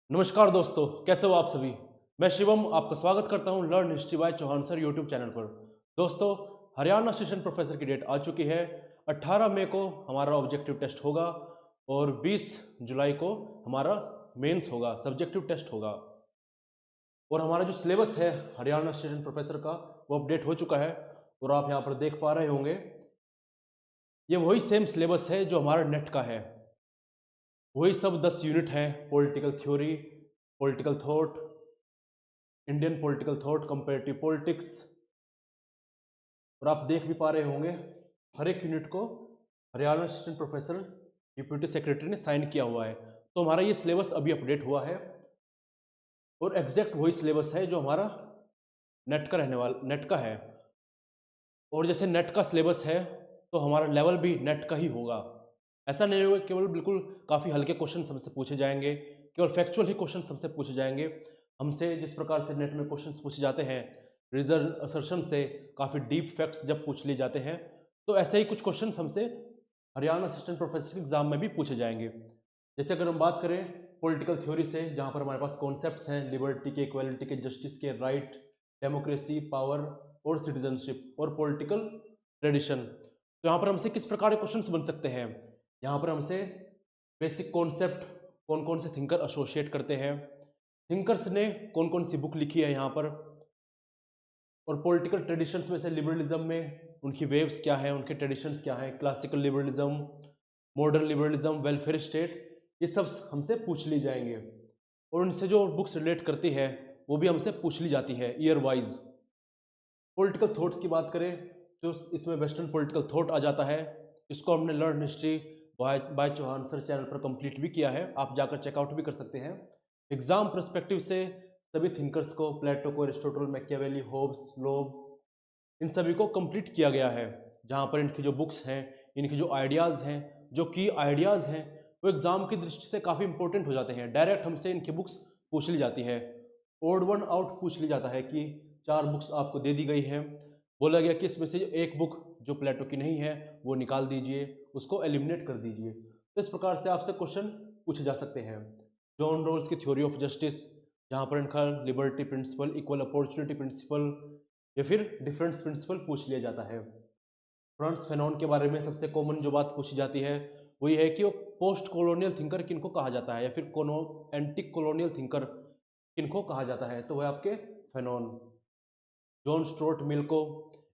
नमस्कार दोस्तों, कैसे हो आप सभी। मैं शिवम आपका स्वागत करता हूं learn history by Chauhan sir YouTube channel पर। दोस्तों, हरियाणा सेशन प्रोफेसर की डेट आ चुकी है। 18 मई को हमारा ऑब्जेक्टिव टेस्ट होगा और 20 जुलाई को हमारा मेंस होगा, सब्जेक्टिव टेस्ट होगा। और हमारा जो सिलेबस है हरियाणा सेशन प्रोफेसर का वो अपडेट हो चुका है और आप यहाँ पर देख पा रहे होंगे। ये वही सेम सिलेबस है जो हमारा नेट का है। वही सब 10 यूनिट हैं: political theory, political thought, Indian political thought, comparative politics. और आप देख भी पा रहे होंगे हर एक यूनिट को Haryana assistant professor deputy secretary ने साइन किया हुआ है। तो हमारा ये सिलेबस अभी अपडेट हुआ है और एग्जैक्ट वही सिलेबस है जो हमारा नेट का रहने वाला नेट का है। और जैसे नेट का सिलेबस है तो हमारा लेवल भी नेट का ही होगा। ऐसा नहीं होगा केवल बिल्कुल काफ़ी हल्के क्वेश्चन हमसे पूछे जाएंगे, केवल फैक्चुअल ही क्वेश्चन हमसे पूछे जाएंगे। हमसे जिस प्रकार से नेट में क्वेश्चन पूछे जाते हैं रिजल्ट असर्शन से, काफ़ी डीप फैक्ट्स जब पूछ लिए जाते हैं, तो ऐसे ही कुछ क्वेश्चन हमसे हरियाणा असिस्टेंट प्रोफेसर के एग्जाम में भी पूछे जाएंगे। जैसे अगर हम बात करें पॉलिटिकल थ्योरी से, जहाँ पर हमारे पास कॉन्सेप्ट्स हैं लिबर्टी के, इक्वालिटी के, जस्टिस के, राइट, डेमोक्रेसी, पावर और सिटीजनशिप और पॉलिटिकल ट्रेडिशन। तो यहाँ पर हमसे किस प्रकार के क्वेश्चंस बन सकते हैं, यहाँ पर हमसे बेसिक कॉन्सेप्ट, कौन कौन से थिंकर एसोसिएट करते हैं, थिंकर्स ने कौन कौन सी बुक लिखी है यहाँ पर, और पॉलिटिकल ट्रेडिशंस में से लिबरलिज्म में उनकी वेव्स क्या है, उनके ट्रेडिशंस क्या हैं, classical liberalism, modern liberalism, welfare state, ये सब हमसे पूछ ली जाएंगे। और उनसे जो बुक्स रिलेट करती है वो भी हमसे पूछ ली जाती है ईयर वाइज। पॉलिटिकल थॉट्स की बात करें तो इसमें वेस्टर्न पॉलिटिकल थॉट आ जाता है। इसको हमने learn history by Chauhan sir channel पर कंप्लीट भी किया है, आप जाकर चेकआउट भी कर सकते हैं। एग्जाम पर्सपेक्टिव से सभी थिंकर्स को, प्लेटो को, एरिस्टोटल, मैकियावेली, होब्स, लोब, इन सभी को कंप्लीट किया गया है। जहाँ पर इनकी जो बुक्स हैं, इनकी जो आइडियाज़ हैं, जो की आइडियाज़ हैं, वो एग्ज़ाम की दृष्टि से काफ़ी इंपॉर्टेंट हो जाते हैं। डायरेक्ट हमसे इनकी बुक्स पूछ ली जाती है। ओड वन आउट पूछ ली जाता है कि 4 बुक्स आपको दे दी गई हैं, बोला गया कि इसमें से एक बुक जो प्लेटो की नहीं है वो निकाल दीजिए, उसको एलिमिनेट कर दीजिए। तो इस प्रकार से आपसे क्वेश्चन पूछे जा सकते हैं। जॉन रोल्स की थ्योरी ऑफ जस्टिस, जहाँ पर इनका liberty principle, equal opportunity principle या फिर डिफरेंस प्रिंसिपल पूछ लिया जाता है। फ्रांस फैनॉन के बारे में सबसे कॉमन जो बात पूछी जाती है वो ये है कि वो पोस्ट कॉलोनियल थिंकर किनको कहा जाता है, या फिर एंटी कॉलोनियल थिंकर किनको कहा जाता है, तो वह आपके फैनॉन। जॉन स्टुअर्ट मिल को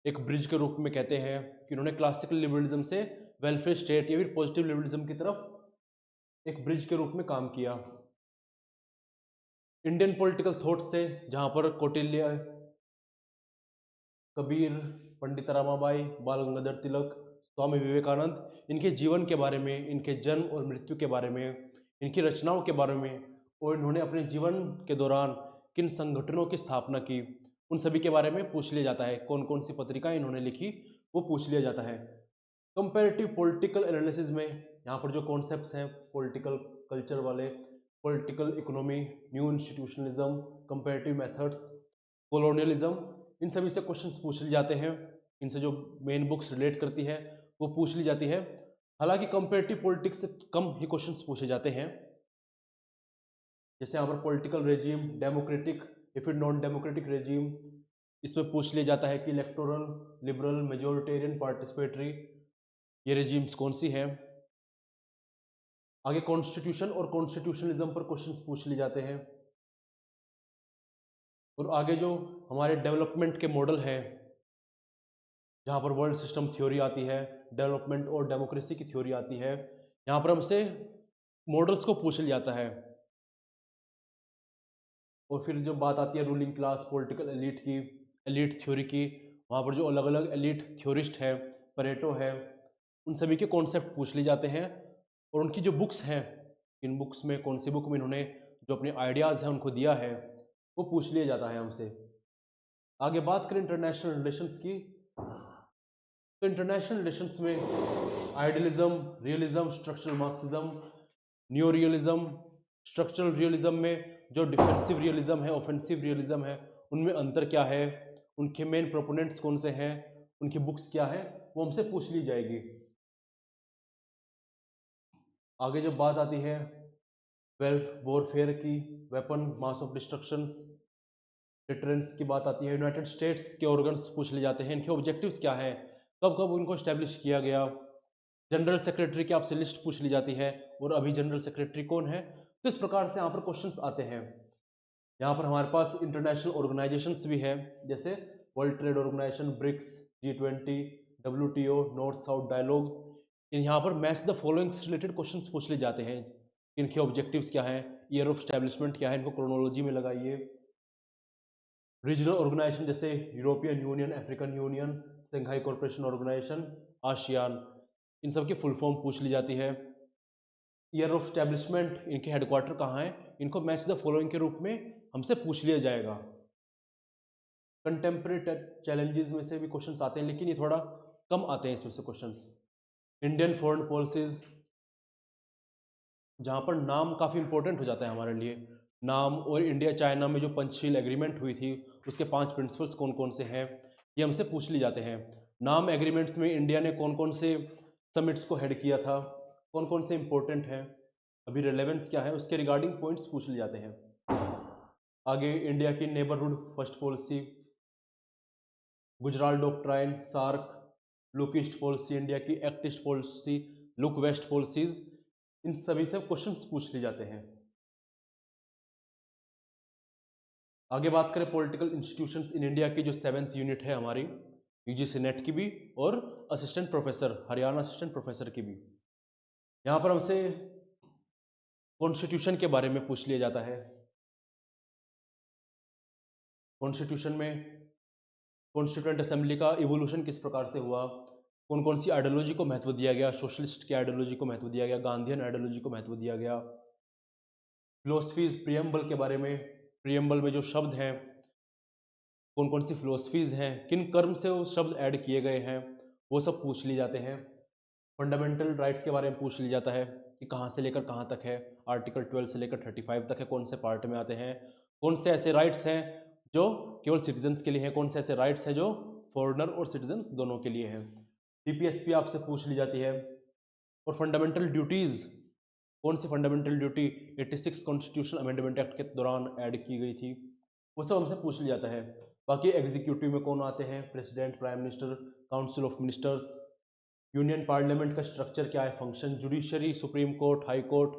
एक ब्रिज के रूप में कहते हैं कि उन्होंने क्लासिकल लिबरलिज्म से वेलफेयर स्टेट या फिर पॉजिटिव लिबरलिज्म की तरफ एक ब्रिज के रूप में काम किया। इंडियन पॉलिटिकल थॉट से, जहाँ पर कौटिल्य, कबीर, पंडित रमाबाई, बाल गंगाधर तिलक, स्वामी विवेकानंद, इनके जीवन के बारे में, इनके जन्म और मृत्यु के बारे में, इनकी रचनाओं के बारे में, और इन्होंने अपने जीवन के दौरान किन संगठनों की स्थापना की, उन सभी के बारे में पूछ लिया जाता है। कौन कौन सी पत्रिकाएं इन्होंने लिखी वो पूछ लिया जाता है। कंपेरेटिव पॉलिटिकल एनालिसिस में यहाँ पर जो कॉन्सेप्ट्स हैं पॉलिटिकल कल्चर वाले, political economy, new institutionalism, comparative methods, colonialism, इन सभी से क्वेश्चंस पूछ लिए जाते हैं। इनसे जो मेन बुक्स रिलेट करती है वो पूछ ली जाती है। हालांकि कंपेरेटिव पॉलिटिक्स से कम ही क्वेश्चंस पूछे जाते हैं। जैसे यहाँ पर पॉलिटिकल रेजिम, डेमोक्रेटिक या फिर नॉन डेमोक्रेटिक रेजिम, इसमें पूछ लिया जाता है कि इलेक्टोरल, लिबरल, मेजोरिटेरियन, पार्टिसिपेटरी, ये रेजिम्स कौन सी हैं। आगे कॉन्स्टिट्यूशन और कॉन्स्टिट्यूशनलिज्म पर क्वेश्चंस पूछ लिए जाते हैं। और आगे जो हमारे डेवलपमेंट के मॉडल हैं, जहाँ पर वर्ल्ड सिस्टम थ्योरी आती है, डेवलपमेंट और डेमोक्रेसी की थ्योरी आती है, यहाँ पर हमसे मॉडल्स को पूछ लिया जाता है। और फिर जब बात आती है रूलिंग क्लास, पॉलिटिकल एलीट की, एलीट थ्योरी की, वहाँ पर जो अलग अलग एलीट थ्योरिस्ट है, परेटो है, उन सभी के कॉन्सेप्ट पूछ लिए जाते हैं। और उनकी जो बुक्स हैं, इन बुक्स में कौन सी बुक में इन्होंने जो अपने आइडियाज़ हैं उनको दिया है वो पूछ लिया जाता है हमसे। आगे बात करें इंटरनेशनल रिलेशंस की, तो इंटरनेशनल रिलेशंस में idealism, realism, structural Marxism, new realism, structural realism में जो डिफेंसिव रियलिज्म है, ऑफेंसिव रियलिज्म है, उनमें अंतर क्या है, उनके मेन प्रोपोनेंट्स कौन से हैं, उनकी बुक्स क्या है, वो हमसे पूछ ली जाएगी। आगे जब बात आती है वेल्फ वॉरफेयर की, weapon mass of destructions, deterrence की बात आती है, यूनाइटेड स्टेट्स के ऑर्गन्स पूछ लिए जाते हैं, इनके ऑब्जेक्टिव्स क्या हैं, कब कब उनको स्टैब्लिश किया गया, जनरल सेक्रेटरी की आपसे लिस्ट पूछ ली जाती है और अभी जनरल सेक्रेटरी कौन है। तो इस प्रकार से यहाँ पर क्वेश्चंस आते हैं। यहाँ पर हमारे पास इंटरनेशनल ऑर्गेनाइजेशंस भी है, जैसे world trade organisation, BRICS, G20, WTO, north south dialogue. यहाँ पर match the following related questions पूछ लिए जाते हैं। इनके ऑब्जेक्टिव्स क्या हैं, ईयर ऑफ स्टैब्लिशमेंट क्या है, इनको क्रोनोलॉजी में लगाइए। रीजनल ऑर्गेनाइजेशन जैसे European Union, African Union, Shanghai Corporation Organisation, ASEAN, इन सब की फुल फॉर्म पूछ ली जाती है। ईयर ऑफ स्टैब्लिशमेंट, इनके हेडक्वार्टर कहाँ है, इनको मैच द फॉलोइंग के रूप में हमसे पूछ लिया जाएगा। कंटेम्प्रेरी चैलेंजेस में से भी क्वेश्चंस आते हैं, लेकिन ये थोड़ा कम आते हैं इसमें से क्वेश्चंस। इंडियन फॉरेन पॉलिसीज, जहाँ पर नाम काफ़ी इंपॉर्टेंट हो जाता है हमारे लिए, नाम, और इंडिया चाइना में जो पंचशील एग्रीमेंट हुई थी उसके 5 प्रिंसिपल्स कौन कौन से हैं, ये हमसे पूछ ली जाते हैं। नाम एग्रीमेंट्स में इंडिया ने कौन कौन से समिट्स को हेड किया था, कौन कौन से इंपॉर्टेंट हैं, अभी रेलेवेंस क्या है, उसके रिगार्डिंग पॉइंट्स पूछ लिए जाते हैं। आगे इंडिया की neighbourhood first policy, Gujral doctrine, SAARC, look east policy, India की act east policy, look west policies, इन सभी से क्वेश्चंस पूछ लिए जाते हैं। आगे बात करें पॉलिटिकल इंस्टीट्यूशंस इन इंडिया की, जो 7th यूनिट है हमारी यूजीसी नेट की भी, और assistant professor, Haryana assistant professor की भी। यहाँ पर हमसे कॉन्स्टिट्यूशन के बारे में पूछ लिया जाता है। कॉन्स्टिट्यूशन में कॉन्स्टिट्यूएंट असेंबली का इवोल्यूशन किस प्रकार से हुआ, कौन कौन सी आइडियोलॉजी को महत्व दिया गया, सोशलिस्ट की आइडियोलॉजी को महत्व दिया गया, गांधीयन आइडियोलॉजी को महत्व दिया गया। फिलोसफीज, प्रियम्बल के बारे में, प्रियम्बल में जो शब्द हैं, कौन कौन सी फिलोसफीज हैं, किन कर्म से वो शब्द ऐड किए गए हैं, वो सब पूछ लिए जाते हैं। फंडामेंटल राइट्स के बारे में पूछ लिया जाता है कि कहाँ से लेकर कहाँ तक है, आर्टिकल 12 से लेकर 35 तक है, कौन से पार्ट में आते हैं, कौन से ऐसे राइट्स हैं जो केवल सिटीजन्स के लिए हैं, कौन से ऐसे राइट्स हैं जो फॉरेनर और सिटीजन्स दोनों के लिए हैं। DPSP आपसे पूछ ली जाती है। और फंडामेंटल ड्यूटीज़, कौन सी fundamental duty 86 constitution amendment act के दौरान ऐड की गई थी, वो सब हमसे पूछ लिया जाता है। बाकी एग्जीक्यूटिव में कौन आते हैं, president, prime minister, council of ministers, union parliament का स्ट्रक्चर क्या है, function, judiciary, supreme court, high court,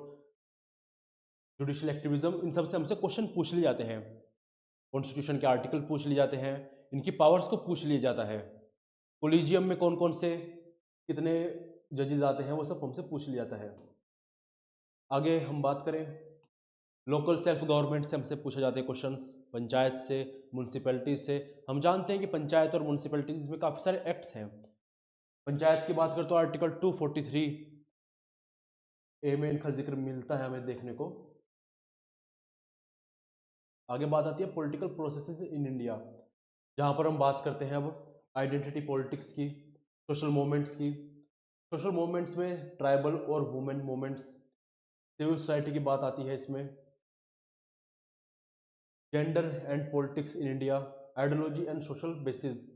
judicial activism, इन सब से हमसे क्वेश्चन पूछ लिए जाते हैं। कॉन्स्टिट्यूशन के आर्टिकल पूछ लिए जाते हैं, इनकी पावर्स को पूछ लिया जाता है। कोलिजियम में कौन कौन से कितने जजेस आते हैं, वो सब हमसे पूछ लिया जाता है। आगे हम बात करें लोकल सेल्फ गवर्नमेंट से, हमसे पूछे जाते हैं क्वेश्चंस, पंचायत से, म्यूनसिपैलिटीज से। हम जानते हैं कि पंचायत और म्यूनसिपैलिटीज में काफ़ी सारे एक्ट्स हैं। पंचायत की बात करें तो आर्टिकल 243 ए में इनका जिक्र मिलता है हमें देखने को। आगे बात आती है पॉलिटिकल प्रोसेसेस इन इंडिया, जहाँ पर हम बात करते हैं अब आइडेंटिटी पॉलिटिक्स की, सोशल मूवमेंट्स की। सोशल मूवमेंट्स में ट्राइबल और वुमेन मूवमेंट्स, सिविल सोसाइटी की बात आती है इसमें। Gender and politics in India, ideology and social basis.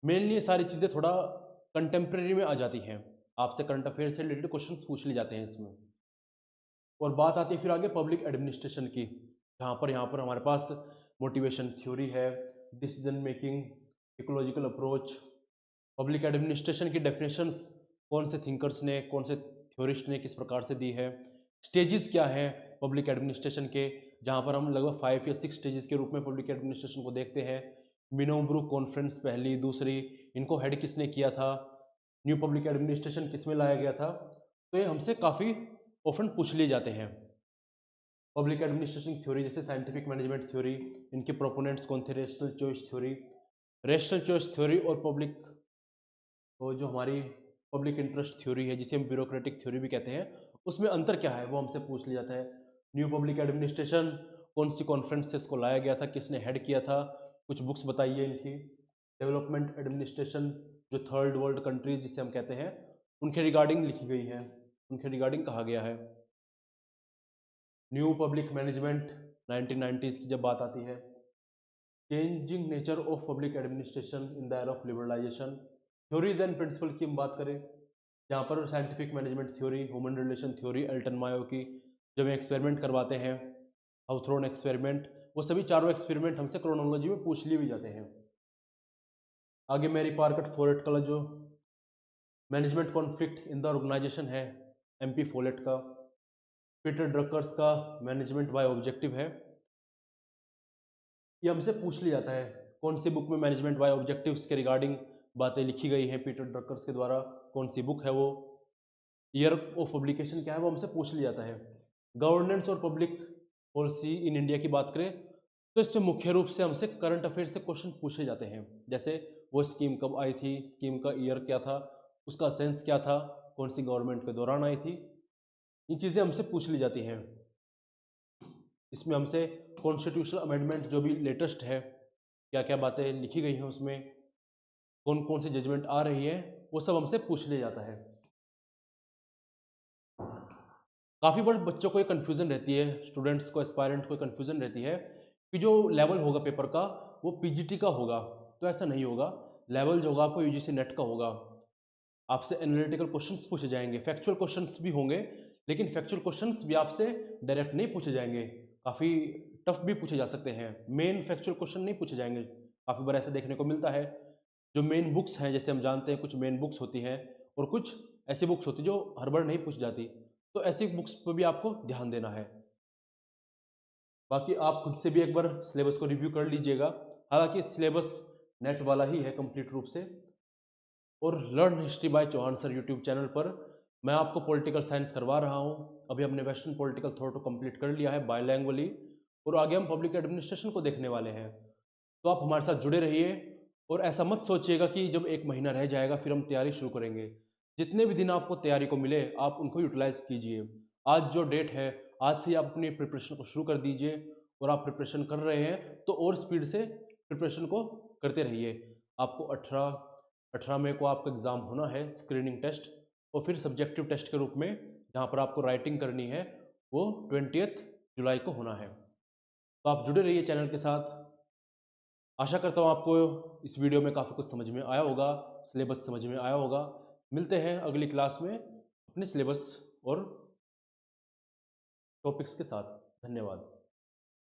Mainly ये सारी चीज़ें थोड़ा कंटेम्प्रेरी में आ जाती हैं, आपसे करंट अफेयर से रिलेटेड क्वेश्चंस पूछ लिए जाते हैं इसमें। और बात आती है फिर आगे पब्लिक एडमिनिस्ट्रेशन की, जहाँ पर यहाँ पर हमारे पास मोटिवेशन थ्योरी है, decision making, ecological approach. Public administration की डेफिनेशंस कौन से थिंकर्स ने, कौन से थ्योरिस्ट ने किस प्रकार से दी है। स्टेजेस क्या हैं पब्लिक एडमिनिस्ट्रेशन के, जहाँ पर हम लगभग 5 या 6 स्टेजेस के रूप में पब्लिक एडमिनिस्ट्रेशन को देखते हैं। मिनोब्रू कॉन्फ्रेंस पहली, दूसरी, इनको हेड किसने किया था, न्यू पब्लिक एडमिनिस्ट्रेशन किस में लाया गया था। तो ये हमसे काफ़ी ऑफन पूछ लिए जाते हैं। पब्लिक एडमिनिस्ट्रेशन थ्योरी जैसे साइंटिफिक मैनेजमेंट थ्योरी, इनके प्रोपोनेंट्स कौन थे, rational choice theory. Rational choice theory और पब्लिक, और जो हमारी पब्लिक इंटरेस्ट थ्योरी है जिसे हम ब्यूरोक्रेटिक थ्योरी भी कहते हैं, उसमें अंतर क्या है वो हमसे पूछ लिया जाता है। न्यू पब्लिक एडमिनिस्ट्रेशन कौन सी कॉन्फ्रेंस से इसको लाया गया था, किसने हेड किया था, कुछ बुक्स बताइए इनकी। डेवलपमेंट एडमिनिस्ट्रेशन जो थर्ड वर्ल्ड कंट्रीज जिसे हम कहते हैं उनके रिगार्डिंग लिखी गई है, उनके रिगार्डिंग कहा गया है। न्यू पब्लिक मैनेजमेंट 1990s की जब बात आती है। Changing nature of public administration in the era of liberalisation. Theories and principle की हम बात करें, जहाँ पर scientific management theory, human relation theory, Elton Mayo की, जब एक्सपेरिमेंट करवाते हैं, हाउथ्रोन एक्सपेरिमेंट, वो सभी चारों एक्सपेरिमेंट हमसे क्रोनोलॉजी में पूछ लिए भी जाते हैं। आगे मैरी पार्कट फोलेट का जो management conflict in the organisation है, MP फोलेट का। पीटर ड्रकर्स का मैनेजमेंट बाय ऑब्जेक्टिव है, ये हमसे पूछ लिया जाता है। कौन सी बुक में मैनेजमेंट बाय ऑब्जेक्टिव्स के रिगार्डिंग बातें लिखी गई हैं पीटर ड्रकर्स के द्वारा, कौन सी बुक है वो, ईयर ऑफ पब्लिकेशन क्या है, वो हमसे पूछ लिया जाता है। गवर्नेंस और पब्लिक पॉलिसी इन इंडिया की बात करें तो इसमें मुख्य रूप से हमसे करंट अफेयर से क्वेश्चन पूछे जाते हैं, जैसे वो स्कीम कब आई थी, स्कीम का ईयर क्या था, उसका सेंस क्या था, कौन सी गवर्नमेंट के दौरान आई थी, ये चीज़ें हमसे पूछ ली जाती हैं। इसमें हमसे कॉन्स्टिट्यूशनल अमेंडमेंट जो भी लेटेस्ट है, क्या क्या बातें लिखी गई हैं उसमें, कौन कौन सी जजमेंट आ रही है, वो सब हमसे पूछ लिया जाता है। काफ़ी बार बच्चों को ये कन्फ्यूज़न रहती है, स्टूडेंट्स को, एस्पायरेंट को कन्फ्यूज़न रहती है कि जो लेवल होगा पेपर का वो PGT का होगा, तो ऐसा नहीं होगा। लेवल जो होगा आपको UGC नेट का होगा। आपसे एनालिटिकल क्वेश्चंस पूछे जाएंगे, फैक्चुअल क्वेश्चंस भी होंगे, लेकिन फैक्चुअल क्वेश्चंस भी आपसे डायरेक्ट नहीं पूछे जाएंगे, काफ़ी टफ भी पूछे जा सकते हैं। मेन फैक्चुअल क्वेश्चन नहीं पूछे जाएंगे, काफ़ी बार ऐसा देखने को मिलता है। जो मेन बुक्स हैं, जैसे हम जानते हैं कुछ मेन बुक्स होती हैं और कुछ ऐसी बुक्स होती हैं जो हर बार नहीं पूछ जाती, तो ऐसी बुक्स पर भी आपको ध्यान देना है। बाकी आप खुद से भी एक बार सिलेबस को रिव्यू कर लीजिएगा। हालांकि सिलेबस नेट वाला ही है कंप्लीट रूप से। और learn history by Chauhan sir YouTube channel पर मैं आपको पॉलिटिकल साइंस करवा रहा हूँ। अभी हमने वेस्टर्न पॉलिटिकल थॉट को कंप्लीट कर लिया है बायलैंग्वेजली, और आगे हम पब्लिक एडमिनिस्ट्रेशन को देखने वाले हैं। तो आप हमारे साथ जुड़े रहिए, और ऐसा मत सोचिएगा कि जब एक महीना रह जाएगा फिर हम तैयारी शुरू करेंगे। जितने भी दिन आपको तैयारी को मिले आप उनको यूटिलाइज कीजिए। आज जो डेट है, आज से ही आप अपनी प्रिपरेशन को शुरू कर दीजिए, और आप प्रिपरेशन कर रहे हैं तो और स्पीड से प्रिपरेशन को करते रहिए। आपको 18 मई को आपका एग्ज़ाम होना है, स्क्रीनिंग टेस्ट, और फिर सब्जेक्टिव टेस्ट के रूप में जहाँ पर आपको राइटिंग करनी है वो 20 जुलाई को होना है। तो आप जुड़े रहिए चैनल के साथ। आशा करता हूँ आपको इस वीडियो में काफ़ी कुछ समझ में आया होगा, सिलेबस समझ में आया होगा। मिलते हैं अगली क्लास में अपने सिलेबस और टॉपिक्स के साथ। धन्यवाद।